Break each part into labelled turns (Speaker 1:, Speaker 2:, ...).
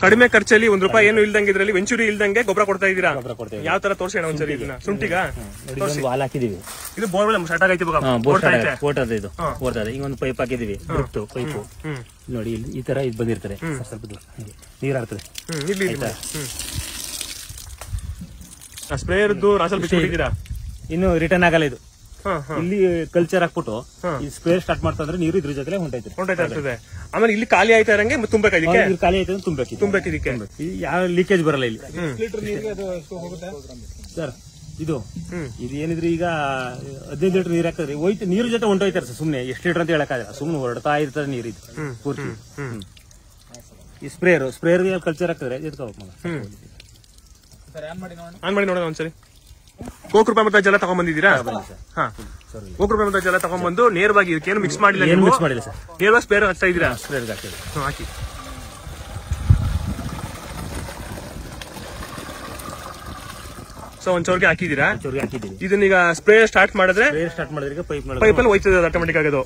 Speaker 1: ಕಡಿಮೆ ಖರ್ಚಲ್ಲಿ ₹1 ಏನು ಇಲ್ದಂಗೆ ಇದ್ರಲ್ಲಿ ವೆಂಚೂರಿ ಇಲ್ದಂಗೆ ಗೊಬ್ಬರ ಕೊಡ್ತಾ ಇದೀರಾ.
Speaker 2: ಗೊಬ್ಬರ ಕೊಡ್ತೇವೆ.
Speaker 1: ಯಾವ ತರ ತೋರಿಸಿ ಒಂದ್ಸರಿ ಇದನ್ನ ಶುಂಠಿಗ
Speaker 2: ವಾಲ್ ಹಾಕಿದೀವಿ.
Speaker 1: ಇದು ಬೋರ್ವೆಲ್ ಸ್ಟಾರ್ಟ್ ಆಗೈತಿ
Speaker 2: ಓಟದ ಇದು ಓಡ್ತದೆ. ಈಗ ಒಂದು ಪೈಪ್ ಹಾಕಿದೀವಿ, ಪೈಪು ನೋಡಿ ಈ ತರ ಇದು ಬಂದಿರ್ತಾರೆ. ಸ್ವಲ್ಪ ದೂರ ನೀರ್ ಹಾಕ್ತದೆ.
Speaker 1: ಸ್ಪ್ರೇಯರ್ ರಾಸಲ್ ಬಿಟ್ಟಿದ್ದೀರಾ,
Speaker 2: ಇನ್ನು ರಿಟರ್ನ್ ಆಗಲ್ಲ ಇದು. ಇಲ್ಲಿ ಕಲ್ಚರ್ ಹಾಕ್ಬಿಟ್ಟು ಈ ಸ್ಪ್ರೇ ಸ್ಟಾರ್ಟ್ ಮಾಡ್ತಾ ಅಂದ್ರೆ ನೀರು ಇದ್ರ ಜೊತೆ
Speaker 1: ಹೊಂಟೈತೆ. ಆಮೇಲೆ ಇಲ್ಲಿ ಖಾಲಿ ಆಯ್ತಾ ಇರಂಗೆ ತುಂಬಬೇಕು,
Speaker 2: ಖಾಲಿ ಆಯ್ತು ತುಂಬಬೇಕು
Speaker 1: ಇದಕ್ಕೆ.
Speaker 2: ಯಾವ ಲೀಕೇಜ್ ಬರಲ್ಲ ಇಲ್ಲಿ ಸರ್. ಇದು ಏನಿದ್ರೆ ಈಗ 15 ಲೀಟರ್ ನೀರ್ ಹಾಕಿದ್ರೆ ಹೋಯ್ತು, ನೀರು ಜೊತೆ ಹೊಂಟೋಯ್ತಾರೆ ಸರ್. ಸುಮ್ನೆ ಎಷ್ಟು ಲೀಟರ್ ಅಂತ ಹೇಳಕ್ಕಾಗಲ್ಲ, ಸುಮ್ನೆ ಹೊರಡ್ತಾ ಇರ್ತದೆ ನೀರು ಇದು ಪೂರ್ತಿ. ಈ ಸ್ಪ್ರೇಯರ್ ಕಲ್ಚರ್ ಹಾಕಿದ್ರೆ
Speaker 1: ಆನ್ ಮಾಡಿ ನೋಡೋಣ ಒಂದ್ಸರಿ. ₹1 ಮಟ್ಟ ಜಲ ತಗೊಂಡ್ಬಂದಿದ್ದೀರಾ? ₹1 ಜಲ ತಗೊಂಡ್ಬಂದು ನೇರವಾಗಿ ಇದಕ್ಕೇನು ಮಿಕ್ಸ್ ಮಾಡಿಲ್ಲ,
Speaker 2: ಸರ್.
Speaker 1: ನೇರವಾಗಿ ಸ್ಪ್ರೇಯರ್ ಹಚ್ತಾ ಇದ್ದೀರಾ? ಹಾಕಿ ಸೊ ಒಂದ್ ಚೌರ್ಗೆ ಹಾಕಿದೀರಾ. ಇದನ್ನೀಗ ಸ್ಪ್ರೇ ಸ್ಟಾರ್ಟ್ ಮಾಡಿದ್ರೆ ಪೈಪ್ ಅಲ್ಲಿ ಹೋಯ್ತದೆ, ಆಟೋಮೆಟಿಕ್ ಆಗೋದು.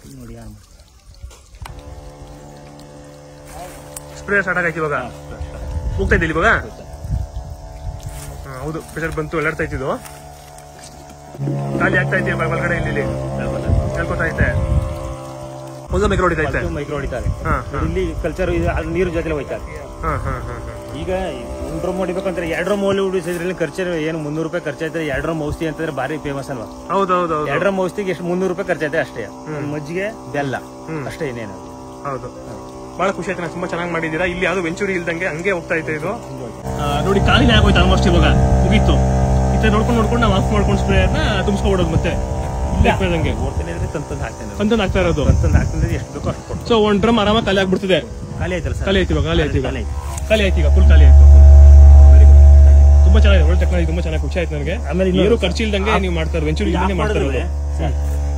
Speaker 1: ಸ್ಪ್ರೇ ಸ್ಟಾರ್ಟ್ ಆಗೈತಿ ಇವಾಗ, ಹೋಗ್ತಾ ಇದ್ದಿಲ್ಲ ಇವಾಗ. ಹೌದು, ಪ್ರೆಷರ್ ಬಂತು, ಎಲ್ಲಾಡ್ತಾ ಇತ್ತು. ಖಾಲಿ ಆಗ್ತಾ ಐತಿ ಒಳಗಡೆ, ಇಲ್ಲಿ ಕೇಳ್ಕೊತಾ ಐತೆ. ಒಂದು ಮೈಕ್ರೋ ಹೊಡಿತಾರೆ.
Speaker 2: ಇಲ್ಲಿ ಕಲ್ಚರ್ ನೀರು ಜೊತೆ ಹೋಯ್ತಾರೆ. ಈಗ 1 ಡ್ರಮ್ ಹೊಡಿಬೇಕಂದ್ರೆ 2 ಡ್ರಮ್ ಹೊಡಿಸಿದ್ರಲ್ಲಿ ಖರ್ಚು ಏನು ₹300 ಖರ್ಚಾಯ್ತದೆ. 2 ಡ್ರಮ್ ಔಷಧಿ ಅಂತಂದ್ರೆ ಬಾರಿ ಫೇಮಸ್ ಅಲ್ವಾ?
Speaker 1: ಹೌದೌದು.
Speaker 2: 2 ಡ್ರಮ್ ಔಷಧಿಗೆ ಎಷ್ಟು ₹300 ಖರ್ಚಾಯ್ತದೆ ಅಷ್ಟೇ. ಮಜ್ಜಿಗೆ, ಬೆಲ್ಲ ಅಷ್ಟೇ, ಇನ್ನೇನು.
Speaker 1: ಹೌದು, ಬಹಳ ಖುಷಿ ಆಯ್ತು. ತುಂಬಾ ಚೆನ್ನಾಗಿ ಮಾಡಿದೀರಾ. ಇಲ್ಲಿ ಯಾವ್ದು ವೆಂಚೂರಿ ಇಲ್ದಂಗೆ ಹಂಗೆ ಹೋಗ್ತಾ ಇದೆ ಇದು. ನೋಡಿ, ಖಾಲಿ ಆಗೋಯ್ತು ಆಲ್ಮೋಸ್ಟ್. ಇವಾಗ ಮುಗೀತು. ಈ ನೋಡ್ಕೊಂಡು ನಾವು ಆಫ್ ಮಾಡ್ಕೊಂಡು ಸ್ಪ್ರೇಯರ್ನ ತುಂಬಿಸ್ಕೊಬಿಡೋದು. ಮತ್ತೆ ತಂತಂದು ಹಾಕ್ತಾ ಇರೋದು.
Speaker 2: ಎಷ್ಟು ಬೇಕೋ ಅಷ್ಟು ಕೊಟ್ಟು.
Speaker 1: ಸೊ 1 ಡ್ರಮ್ ಆರಾಮಾಗಿ ಖಾಲಿ ಆಗ್ಬಿಡ್ತಿದೆ.
Speaker 2: ಖಾಲಿ ಆಯ್ತು
Speaker 1: ಇವಾಗ. ಖಾಲಿ ಆಯ್ತು ಈಗ, ಫುಲ್ ಖಾಲಿ ಆಯ್ತು. ತುಂಬಾ ಚೆನ್ನಾಗಿದೆ, ಒಳ್ಳೆ ಟೆಕ್ನಾಲಜಿ, ತುಂಬಾ ಚೆನ್ನಾಗಿ ಖುಷಿ ಆಯ್ತು ನನಗೆ. ಆಮೇಲೆ ನೀರು ಖರ್ಚಿಲ್ದಂಗೆ ನೀವು ಮಾಡ್ತಾರೆ, ವೆಂಚೂರಿ ಇಲ್ದಂಗೆ ಮಾಡ್ತಾರೆ.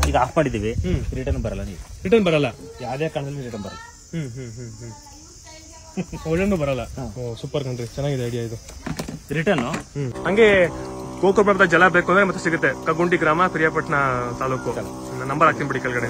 Speaker 2: ಈಗ ಆಫ್ ಮಾಡಿದೀವಿ, ರಿಟರ್ನ್ ಬರಲ್ಲ. ನೀವು
Speaker 1: ರಿಟರ್ನ್ ಬರಲ್ಲ,
Speaker 2: ಯಾವ್ದೇ ಕಾರಣದಲ್ಲಿ ರಿಟರ್ನ್ ಬರಲ್ಲ.
Speaker 1: ಒಳ್ಳೆನೂ ಬರಲ್ಲ. ಸೂಪರ್ ಕಣ್ರಿ, ಚೆನ್ನಾಗಿದೆ ಐಡಿಯಾ ಇದು.
Speaker 2: ರಿಟರ್ನ್
Speaker 1: ಹಂಗೆ ಗೋಕುರ್ಮದ ಜಲ ಬೇಕು ಅಂದ್ರೆ ಮತ್ತೆ ಸಿಗುತ್ತೆ. ಕಗುಂಡಿ ಗ್ರಾಮ, ಪಿರಿಯಾಪಟ್ಟಣ ತಾಲೂಕು. ನಂಬರ್ ಹಾಕ್ತೀನಿ ಬಿಡಿ ಕೆಳಗಡೆ.